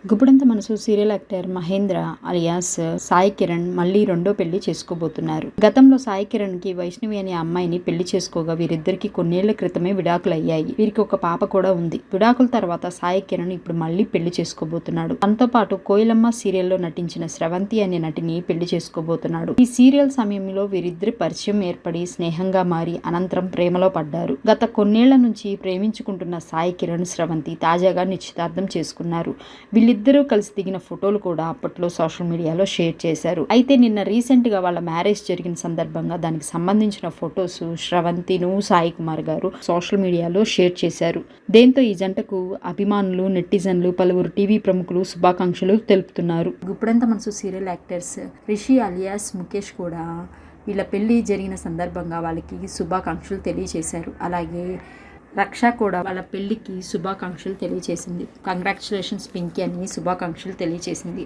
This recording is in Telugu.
గుప్పుడంత Manasu serial actor Mahendra alias Sai Kiran మళ్ళీ రెండో పెళ్లి చేసుకోబోతున్నారు. గతంలో సాయి కిరణ్ కి వైష్ణవి అనే అమ్మాయిని పెళ్లి చేసుకోగా వీరిద్దరికి కొన్నేళ్ల క్రితమే విడాకులు అయ్యాయి. వీరికి ఒక పాప కూడా ఉంది. విడాకుల తర్వాత సాయి కిరణ్ ఇప్పుడు మళ్ళీ పెళ్లి చేసుకోబోతున్నాడు. తనతో పాటు కోయిలమ్మ సీరియల్లో నటించిన స్రవంతి అనే నటిని పెళ్లి చేసుకోబోతున్నాడు. ఈ సీరియల్ సమయంలో వీరిద్దరి పరిచయం ఏర్పడి స్నేహంగా మారి అనంతరం ప్రేమలో పడ్డారు. గత కొన్నేళ్ల నుంచి ప్రేమించుకుంటున్న సాయి కిరణ్ స్రవంతి తాజాగా నిశ్చితార్థం చేసుకున్నారు. వీళ్ళిద్దరూ కలిసి దిగిన ఫోటోలు కూడా అప్పట్లో సోషల్ మీడియాలో షేర్ చేశారు. అయితే నిన్న రీసెంట్ గా వాళ్ళ మ్యారేజ్ జరిగిన సందర్భంగా దానికి సంబంధించిన ఫొటోస్ శ్రవంతిను సాయి కుమార్ గారు సోషల్ మీడియాలో షేర్ చేశారు. దీంతో ఈ జంటకు అభిమానులు, నెటిజన్లు, పలువురు టీవీ ప్రముఖులు శుభాకాంక్షలు తెలుపుతున్నారు. గుప్పుడంత Manasu serial actors Rishi alias Mukesh కూడా వీళ్ళ పెళ్లి జరిగిన సందర్భంగా వాళ్ళకి శుభాకాంక్షలు తెలియజేశారు. అలాగే రక్ష కూడా వాళ్ళ పెళ్లికి శుభాకాంక్షలు తెలియజేసింది. కంగ్రాచులేషన్స్ పింకీ అని శుభాకాంక్షలు తెలియజేసింది.